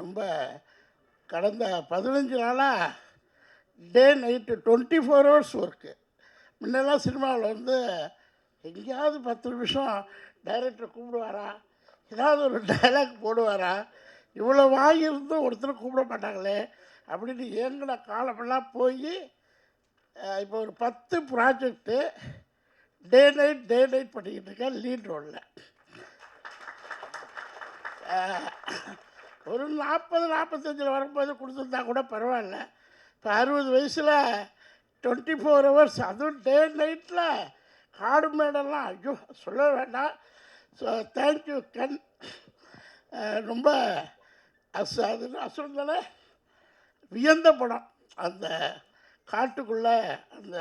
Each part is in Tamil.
ரொம்ப கடந்த 15 நாளாக டே நைட்டு 24 ஹவர்ஸ் ஒர்க்கு. முன்னெல்லாம் சினிமாவில் வந்து எங்கேயாவது 10 நிமிஷம் டைரக்டர் கூப்பிடுவாரா, ஏதாவது ஒரு டைலாக் போடுவாரா, இவ்வளோ வாங்கியிருந்தும் ஒருத்தர் கூப்பிட மாட்டாங்களே அப்படின்னு ஏங்கின காலமெல்லாம் போய் இப்போ ஒரு 10 ப்ராஜெக்டு டே நைட் பண்ணிக்கிட்டு இருக்கேன் லீட் ரோலில். ஒரு 40-45 வரும்போது கொடுத்துருந்தா கூட பரவாயில்ல. இப்போ 60 வயசில் 24 ஹவர்ஸ், அதுவும் டே நைட்டில் காடு மேடெல்லாம் ஐயோ சொல்ல வேண்டாம். ஸோ தேங்க்யூ கண். ரொம்ப அது அசுரந்தானே வியந்த படம். அந்த காட்டுக்குள்ளே அந்த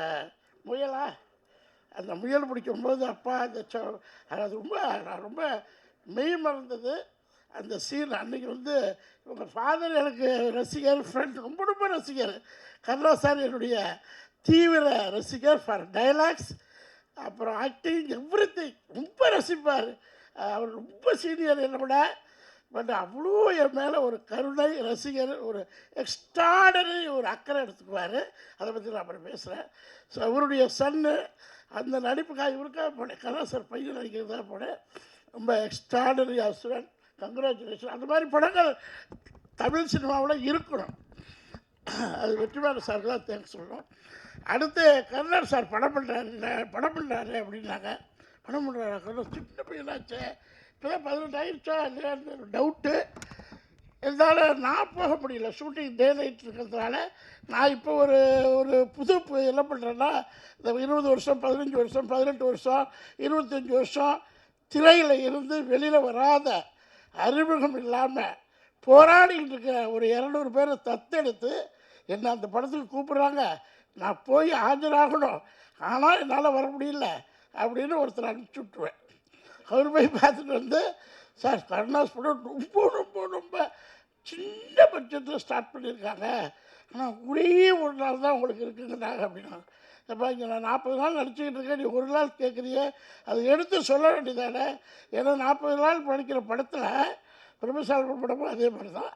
முயல் பிடிக்கும்போது அப்பா அந்த அது ரொம்ப மெய் மறந்தது அந்த சீன். அன்றைக்கி வந்து இவங்க ஃபாதர் எனக்கு ரசிகர், ஃப்ரெண்ட், ரொம்ப ரசிகர். கருணா சார் என்னுடைய தீவிர ரசிகர் ஃபார் டைலாக்ஸ், அப்புறம் ஆக்டிங், எவ்ரிதிங் ரொம்ப ரசிப்பார். அவர் ரொம்ப சீனியர் என்னை விட. பட் அவ்வளோ என் மேலே ஒரு கருணை, ரசிகர், ஒரு எக்ஸ்ட்ராடனரி ஒரு அக்கறை எடுத்துக்குவார். அதை பற்றி நான் அப்புறம் பேசுகிறேன். ஸோ அவருடைய சன்னு அந்த நடிப்புக்காக இவருக்காக போனேன். கருணா சார் பையன் நடிக்கிறதுக்காக போனேன். ரொம்ப எக்ஸ்ட்ராடனரி அசுரன், கங்க்ராச்சுலேஷன். அந்த மாதிரி படங்கள் தமிழ் சினிமாவில் இருக்கணும். அது வெற்றிமாறன் சாருக்கு தான் தேங்க்ஸ் சொல்லணும். அடுத்து கர்ணன் சார் படம் பண்ணுறாரு அப்படின்னாங்க. படம் பண்ணுறாரு கர்ணன், சின்ன பையனாச்சே, இப்போ தான் 18 ஆகிடுச்சா இல்லையான்னு ஒரு டவுட்டு. இருந்தாலும் நான் போக முடியல, ஷூட்டிங் டே நைட் இருக்கிறதுனால. நான் இப்போ ஒரு புது என்ன பண்ணுறேன்னா, இந்த 20 வருஷம் 15 வருஷம் 18 வருஷம் 25 வருஷம் திரையில் இருந்து வெளியில் வராத, அறிமுகம் இல்லாமல் போராடிக்கிட்டு இருக்கிற ஒரு 200 பேரை தத்தெடுத்து என்னை அந்த படத்துக்கு கூப்பிட்றாங்க. நான் போய் ஆஜராகணும், ஆனால் என்னால் வர முடியல அப்படின்னு ஒருத்தர் அனுப்பிச்சி விட்ருவேன். அவர் போய் பார்த்துட்டு வந்து, சார் கருணாஸ் படம் ரொம்ப சின்ன பட்ஜெட்டில் ஸ்டார்ட் பண்ணியிருக்காங்க, ஆனால் ஒரே ஒரு நாள் தான் உங்களுக்கு இருக்குங்கிறாங்க அப்படின்னா. அப்போ இங்கே நான் 40 நாள் நடிச்சுக்கிட்டு இருக்கேன், நீ ஒரு நாள் கேட்குறியே, அதை எடுத்து சொல்ல வேண்டியதானே. ஏன்னா 40 நாள் படிக்கிற படத்தில் பிரபுசால்வன் படமும் அதே மாதிரி தான்.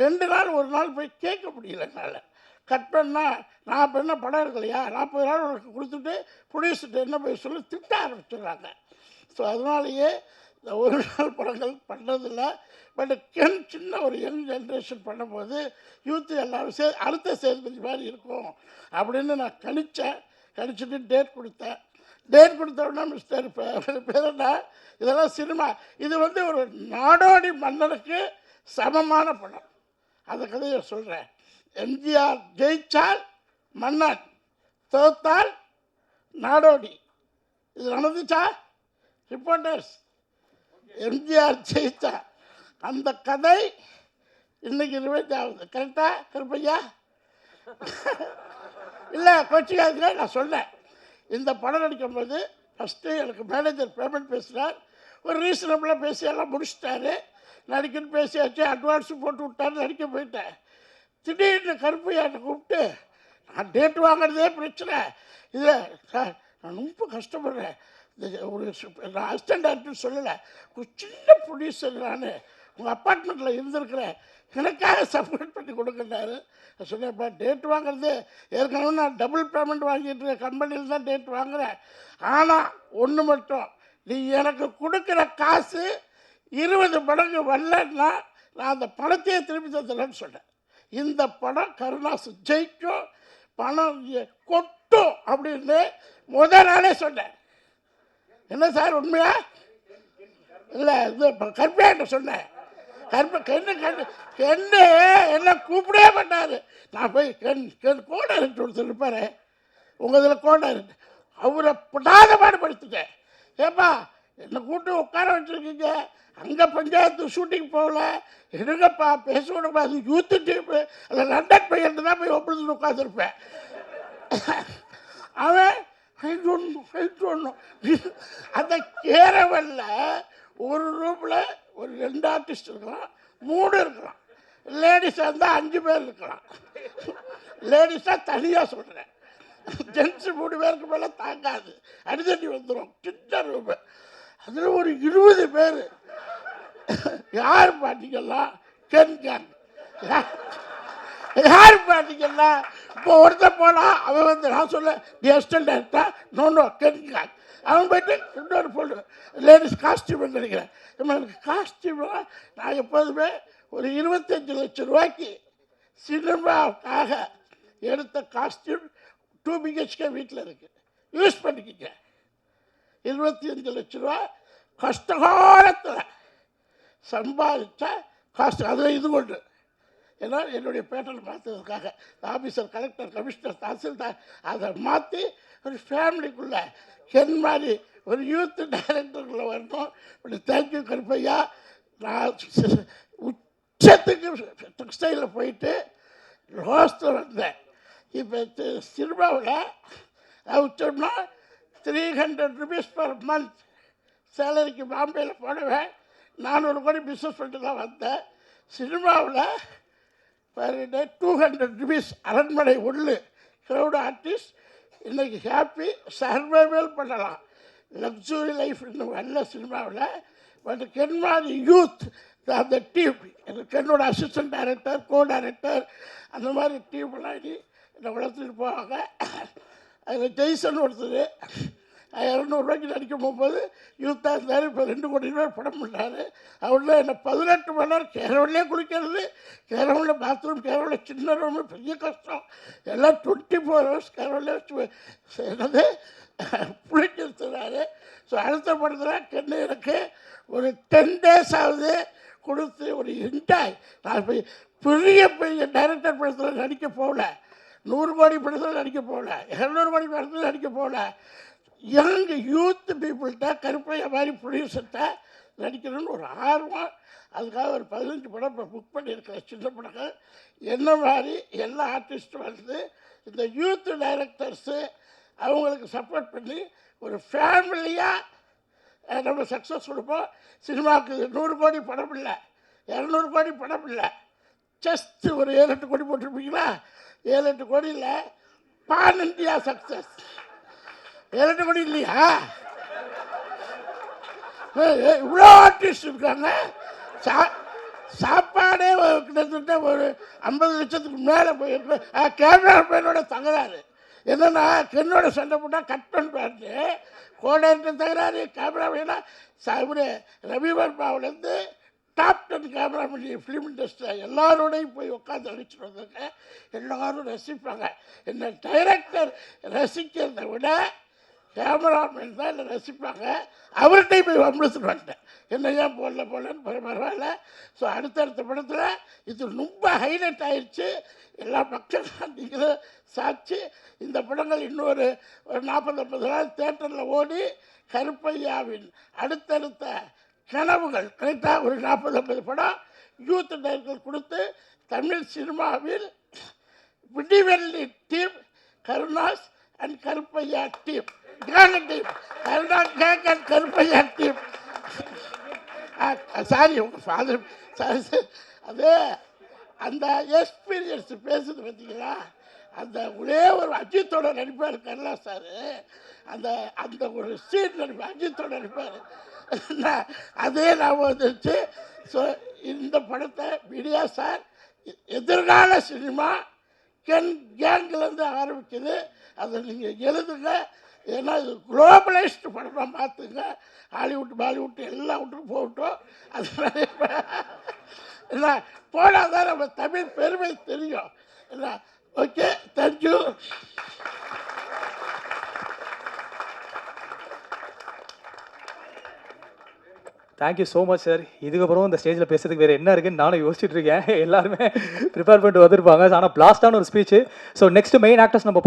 2 நாள் ஒரு நாள் போய் கேட்க முடியல என்னால். கட் பண்ணால் நான் இப்போ என்ன படம் இருக்கலையா, 40 நாள் உனக்கு கொடுத்துட்டு ப்ரொடியூசர்கிட்ட என்ன போய் சொல்லி திட்ட ஆரம்பிச்சிடுறாங்க. ஸோ அதனாலேயே இந்த ஒரு நாள் படங்கள் பண்ணுறதில்ல. பட் சின்ன ஒரு யங் ஜென்ரேஷன் பண்ணும்போது யூத்து எல்லோரும் அடுத்த சேதுபதி மாதிரி இருக்கும் அப்படின்னு நான் கணிச்சிட்டு டேட் கொடுத்தோன்னா மிஸ்டர் பேர் என்ன, இதெல்லாம் சினிமா, இது வந்து ஒரு நாடோடி மன்னனுக்கு சமமான படம். அந்த கதையை சொல்கிறேன். எம்ஜிஆர் ஜெயிச்சால் மன்னன், தோத்தால் நாடோடி. இது நடந்துச்சா ரிப்போர்ட்டர்ஸ்? எம்ஜிஆர் ஜெயிச்சா அந்த கதை இன்னைக்கு ரிவைண்ட் ஆகுது. கரெக்டாக கருப்பையா? இல்லை கொச்சிக்காதுங்க, நான் சொன்னேன். இந்த படம் நடிக்கும்போது ஃபஸ்ட்டு எனக்கு மேனேஜர் பேமெண்ட் பேசுகிறார். ஒரு ரீசனபிளாக பேசி எல்லாம் முடிச்சிட்டாரு. நடிக்கணும்னு பேசியாச்சு, அட்வான்ஸும் போட்டு விட்டாரு, நடிக்க போயிட்டேன். திடீர்னு கருப்பையாட்டை கூப்பிட்டு, நான் டேட் வாங்குறதே பிரச்சனை, இதில் சார் நான் ரொம்ப கஷ்டப்படுறேன், ஒரு நான் அசிஸ்டன்ட் டேரக்டர்னு சொல்லலை, ஒரு சின்ன ப்ரொடியூசர், நான் உங்கள் அப்பார்ட்மெண்ட்டில் இருந்திருக்கிறேன், எனக்காக சப்மிட் பண்ணி கொடுக்குறாரு. நான் சொன்னேன்ப்பா, டேட் வாங்குறது ஏற்கனவே நான் டபுள் பேமெண்ட் வாங்கிட்டு இருக்கேன், கம்பெனியில் தான் டேட் வாங்குகிறேன். ஆனால் ஒன்று மட்டும், நீ எனக்கு கொடுக்குற காசு 20 மடங்கு வரலன்னா நான் அந்த பணத்தையே திருப்பி தந்துடுறேன்னு சொன்னேன். இந்த படம் கருணாஸ் ஜெயிக்கும், பணம் கொட்டும் அப்படின்னு முதல் நாளே சொன்னேன். என்ன சார் உண்மையா? இல்லை, இது கருப்பையாட்ட சொன்னேன். கென்னு என்ன கூப்பிடவே மாட்டார். நான் போய் கோடை இருக்கு ஒருத்தர் இருப்பார், உங்கள் இதில் கோடை இருக்கு, அவரை படாத பாடுபடுத்திட்டேன். ஏப்பா என்னை கூட்டு உட்கார வச்சுருக்கீங்க, அங்கே பஞ்சாயத்து ஷூட்டிங் போகல, என்னங்கப்பா பேச விடப்பா, அது யூத்து டீமு, அதில் லண்டன் பையன் தான் போய் ஒப்பிட்டு உட்காந்துருப்பேன். அவன் ஒன்றும் அந்த கேரவல்ல ஒரு ரூமில் ஒரு 2 ஆர்டிஸ்ட் இருக்கலாம், 3 இருக்கலாம். லேடிஸாக இருந்தால் 5 பேர் இருக்கலாம். லேடிஸாக தனியாக சொல்கிறேன். ஜென்ஸு 3 பேருக்கு மேலே தாங்காது, அடித்தடி வந்துடும். சின்ன ரூமு, அதில் ஒரு 20 பேர். யார் பார்த்தீங்கன்னா கென் கேங். யார் பார்த்தீங்கன்னா இப்போ ஒருத்தர் போனால் அவன் வந்து நான் சொல்ல தி அசிஸ்டன்ட் டைரக்டர் நோ கென் கேங். அவன் போய்ட்டு இன்னொரு பொண்ணு லேடிஸ் காஸ்டியூம்னு நினைக்கிறேன். எனக்கு காஸ்டியூம்லாம் நான் எப்போதுமே ஒரு 25 லட்சம் ரூபாய்க்கு சினிமாவுக்காக எடுத்த காஸ்டியூம் 2 BHK வீட்டில் இருக்குது, யூஸ் பண்ணிக்கிங்க. 25 லட்ச ரூபா கஷ்டகாலத்தில் சம்பாதிச்ச காஸ்ட். அதில் இது கொண்டு ஏன்னா என்னுடைய பேட்டர்ன் மாற்றுறதுக்காக ஆஃபீஸர், கலெக்டர், கமிஷனர், தாசில்தார் அதை மாற்றி ஒரு ஃபேமிலிக்குள்ளே என் மாதிரி ஒரு யூத் டைரக்டருக்குள்ளே வரணும். இப்படி தேங்க்யூ கருப்பையா. நான் உச்சத்துக்கு டெக்ஸ்டைலில் போயிட்டு ரோஸ்டில் வந்தேன். இப்போ சினிமாவில் உச்சம்னா 300 rupees per month சேலரிக்கு பாம்பேயில் போனவன் 400 கோடி பிஸ்னஸ் பண்ணிட்டு தான் வந்தேன். சினிமாவில் பர் டே 200 rupees அரண்மனை உள்ளு க்ரௌட் ஆர்டிஸ்ட் இன்றைக்கி ஹாப்பி சர்வைவல் பண்ணலாம். லக்ஸுரி லைஃப் இன்னும் நல்ல சினிமாவில். பட் கென்மாரி யூத் அந்த டீம் என்னோட அசிஸ்டன்ட் டைரக்டர், கோ டைரக்டர் அந்த மாதிரி டீம்லாம் என்னை வளர்த்துட்டு போவாங்க. அதில் ஜெய்சன் ஒருத்தர் 200 ரூபாய்க்கு நடிக்க போகும்போது யூத்தாக இருந்தார். இப்போ 2 கோடி ரூபாய் படம் பண்ணார். அவரில் என்னை 18 மணி நேரம் கேரவன்லேயே குளிக்கிறது, கேரவனில் பாத்ரூம், கேரவனில் சின்ன ரூம், பெரிய கஷ்டம். எல்லாம் 24 hours கேரவனில் வச்சு என்னது குளிக்கிறாரு. ஸோ அடுத்த படத்தில் கென்னு எனக்கு ஒரு 10 days ஆகுது கொடுத்து ஒரு என்ஜாய். நான் போய் பெரிய பெரிய டைரக்டர் படத்தில் நடிக்க போகல, 100 கோடி படத்தில் நடிக்க போகல, 200 கோடி படத்தில் நடிக்க போகல. யங் யூத் பீப்புள்கிட்ட கருப்பைய மாதிரி ப்ரொடியூசர்கிட்ட நடிக்கணும்னு ஒரு ஆர்வம். அதுக்காக ஒரு 15 படம் இப்போ புக் பண்ணியிருக்கிறேன், சின்ன படங்கள். என்ன மாதிரி எல்லா ஆர்டிஸ்ட்டும் வந்து இந்த யூத் டைரக்டர்ஸு அவங்களுக்கு சப்போர்ட் பண்ணி ஒரு ஃபேமிலியாக நம்ம சக்ஸஸ் கொடுப்போம். சினிமாவுக்கு 100 கோடி படம் இல்லை, 200 கோடி படம் இல்லை, ஜஸ்ட் ஒரு 7-8 கோடி போட்டிருப்பீங்களா? 7-8 கோடியில் பான் இண்டியா சக்ஸஸ். 7-8 கோடி இல்லையா? இவ்வளோ ஆர்டிஸ்ட் இருக்காங்க. சாப்பாடே கிட்டத்தட்ட ஒரு 50 லட்சத்துக்கு மேலே போயிருக்கு. கேமரா மேனோட தகராறு என்னென்னா, கென்னோட சண்டை போட்டால் கட் பண்ணிட்டு கோடைன்ற தகராறு. கேமரா மேனா இவர் ரவி வர்மாவிலேருந்து டாப் 10 கேமராமேன் ஃபிலிம் இண்டஸ்ட்ரியில் எல்லாரோடையும் போய் உட்காந்து அடிச்சுட்டு வந்தாங்க. எல்லோரும் ரசிப்பாங்க. என்ன டைரக்டர் ரசிக்கிறத விட கேமராமேன் தான் என்னை ரசிப்பாங்க. அவர்கிட்டையும் போய் வம்பிழுத்துட்டு வந்துட்டேன். என்ன ஏன் போடலன்னு பரவாயில்ல. ஸோ அடுத்தடுத்த படத்தில் இது ரொம்ப ஹைலைட் ஆயிடுச்சு. எல்லா மக்களும் நீங்களும் சாட்சி. இந்த படங்கள் இன்னொரு 40-50 நாள் தேட்டரில் ஓடி கருப்பையாவின் அடுத்தடுத்த கனவுகள் கரெக்டாக ஒரு 40-50 படம் யூத் டைரக்டர் கொடுத்து தமிழ் சினிமாவில் Vidivelli team, Karunas and Karuppaiya team, gang team, Karunas gang and Karuppaiya team. Sorry உங்கள் ஃபாதர் சாரி. அது அந்த எக்ஸ்பீரியன்ஸ் பேசுது பார்த்தீங்களா? அந்த ஒரே ஒரு அஜித்தோட நடிப்பார் கருணா சார். அந்த அந்த ஒரு சீன் நடிப்பார், அஜித்தோட நடிப்பார். அதே ஞாபகம் வந்துருச்சு. ஸோ இந்த படத்தை மீடியா சார் எதிர்கால சினிமா கென் கேங்கிலேருந்து ஆரம்பிக்குது. அதை நீங்கள் எழுதுங்க. ஏன்னா இது குளோபலைஸ்டு படமாக பார்த்துங்க. ஹாலிவுட், பாலிவுட் எல்லா விட்டுக்கும் போகட்டும். அதனால என்ன போனால் தான் நம்ம தமிழ் பெருமை தெரியும். என்ன okay, thank you. Thank you so much sir. இதுக்கப்புறம் இந்த ஸ்டேஜில் பேசுறதுக்கு வேறு என்ன இருக்குன்னு நானும் யோசிச்சுட்டு இருக்கேன். எல்லாருமே ப்ரிப்பேர் பண்ணிட்டு வந்திருப்பாங்க. ஆனால் பிளாஸ்டான ஒரு speech. So next main actors நம்ம